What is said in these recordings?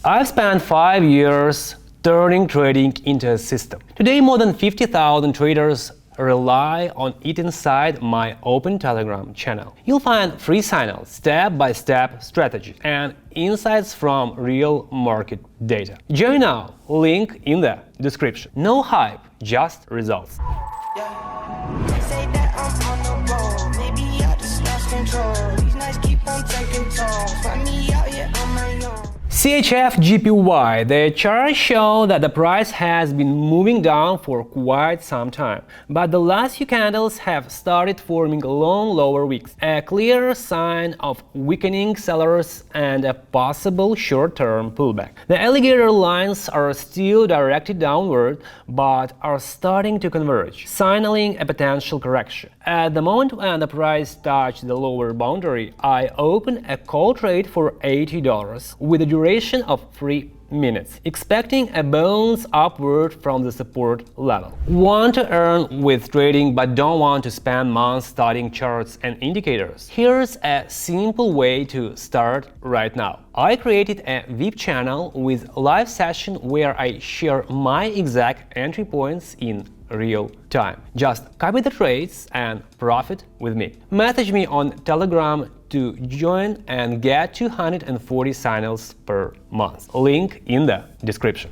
I've spent 5 years turning trading into a system. Today, more than 50,000 traders rely on it inside my open Telegram channel. You'll find free signals, step-by-step strategies, and insights from real market data. Join now, link in the description. No hype, just results. Say that I'm on the road, maybe I just lost control. These nights keep on taking toll. Find me out here on my own. CHF GPY. The charts show that the price has been moving down for quite some time, but the last few candles have started forming long lower wicks, a clear sign of weakening sellers and a possible short-term pullback. The alligator lines are still directed downward, but are starting to converge, signaling a potential correction. At the moment when the price touched the lower boundary, I opened a call trade for $80 with a duration of 3 minutes, expecting a bounce upward from the support level. Want to earn with trading but don't want to spend months studying charts and indicators? Here's a simple way to start right now. I created a VIP channel with live session where I share my exact entry points in real time. Just copy the trades and profit with me. Message me on Telegram to join and get 240 signals per month. Link in the description.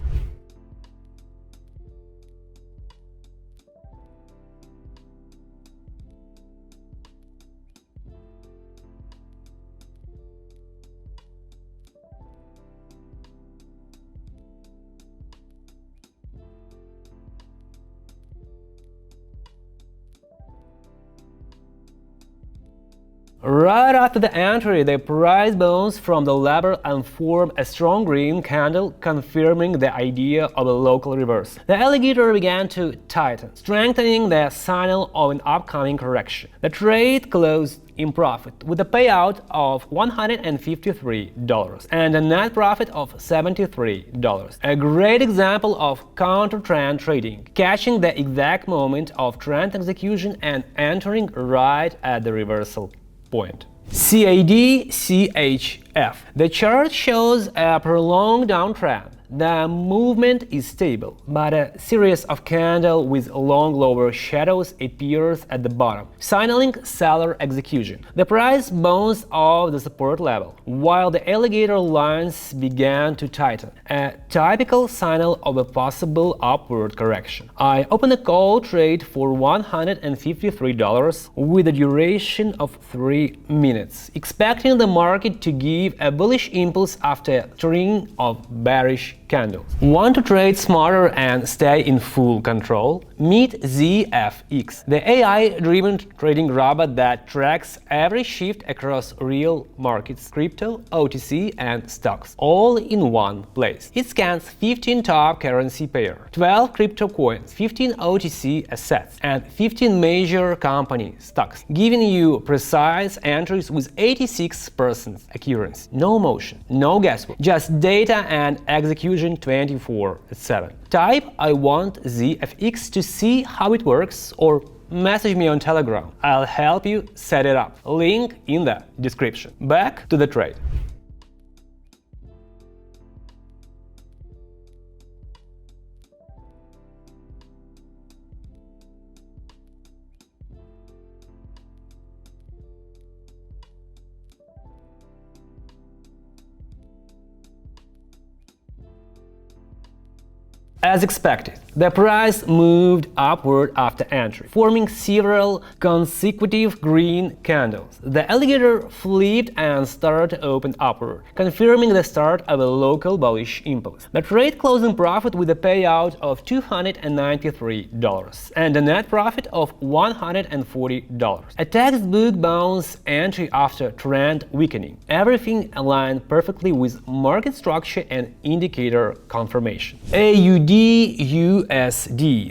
Right after the entry, the price bounced from the level and formed a strong green candle, confirming the idea of a local reverse. The alligator began to tighten, strengthening the signal of an upcoming correction. The trade closed in profit, with a payout of $153 and a net profit of $73. A great example of counter-trend trading, catching the exact moment of trend execution and entering right at the reversal point. CAD CHF. The chart shows a prolonged downtrend. The movement is stable, but a series of candles with long lower shadows appears at the bottom, signaling seller execution. The price bounced off the support level, while the alligator lines began to tighten, a typical signal of a possible upward correction. I opened a call trade for $153 with a duration of 3 minutes, expecting the market to give a bullish impulse after a string of bearish candles. Want to trade smarter and stay in full control? Meet ZFX, the AI-driven trading robot that tracks every shift across real markets, crypto, OTC, and stocks, all in one place. It scans 15 top currency pairs, 12 crypto coins, 15 OTC assets, and 15 major company stocks, giving you precise entries with 86% accuracy. No emotion, no guesswork, just data and execution 24/7. Type "I want ZFX" to see how it works, or message me on Telegram. I'll help you set it up. Link in the description. Back to the trade. As expected, the price moved upward after entry, forming several consecutive green candles. The alligator flipped and started to open upward, confirming the start of a local bullish impulse. The trade closed in profit with a payout of $293 and a net profit of $140. A textbook bounce entry after trend weakening. Everything aligned perfectly with market structure and indicator confirmation. AUD/USD.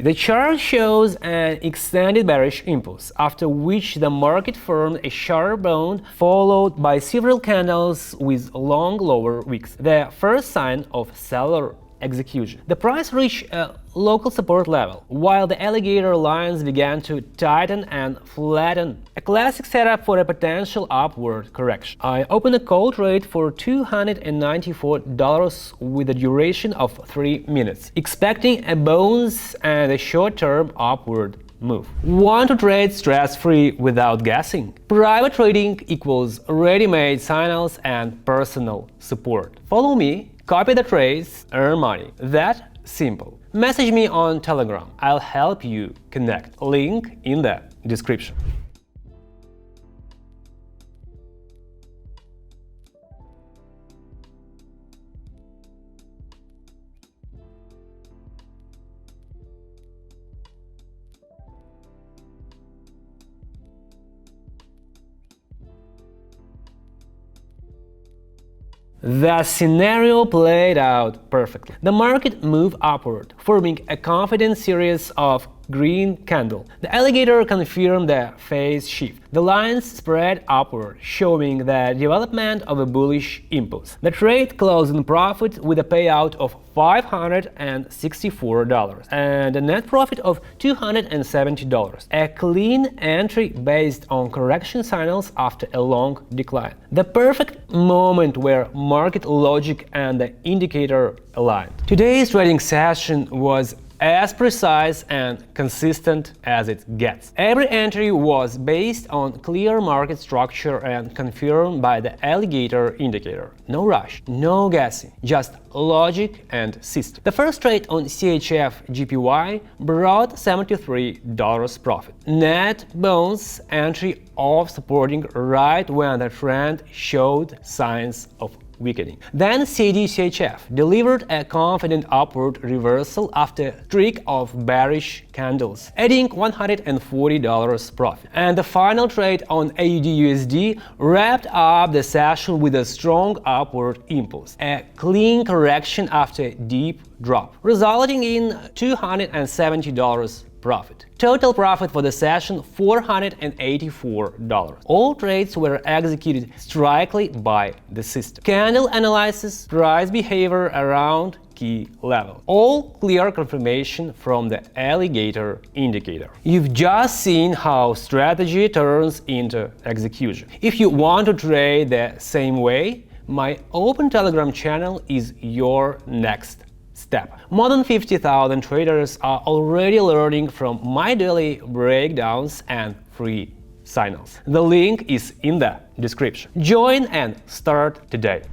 The chart shows an extended bearish impulse, after which the market formed a sharp bound followed by several candles with long lower wicks, the first sign of seller execution. The price reached a local support level, while the alligator lines began to tighten and flatten, a classic setup for a potential upward correction. I opened a call trade for $294 with a duration of 3 minutes, expecting a bounce and a short-term upward move. Want to trade stress-free without guessing? Private trading equals ready-made signals and personal support. Follow me, copy the trades, earn money. That simple. Message me on Telegram. I'll help you connect. Link in the description. The scenario played out perfectly. The market moved upward, forming a confident series of green candles. The alligator confirmed the phase shift. The lines spread upward, showing the development of a bullish impulse. The trade closed in profit with a payout of $564 and a net profit of $270. A clean entry based on correction signals after a long decline. The perfect moment where market logic and the indicator aligned. Today's trading session was as precise and consistent as it gets. Every entry was based on clear market structure and confirmed by the alligator indicator. No rush, no guessing, just logic and system. The first trade on CHF GPY brought $73 profit. Net bounce entry off supporting right when the trend showed signs of weakening. Then CAD-CHF delivered a confident upward reversal after a streak of bearish candles, adding $140 profit. And the final trade on AUD-USD wrapped up the session with a strong upward impulse, a clean correction after a deep drop, resulting in $270 profit. Total profit for the session $484. All trades were executed strictly by the system. Candle analysis, price behavior around key level. All clear confirmation from the alligator indicator. You've just seen how strategy turns into execution. If you want to trade the same way, my open Telegram channel is your next step. More than 50,000 traders are already learning from my daily breakdowns and free signals. The link is in the description. Join and start today.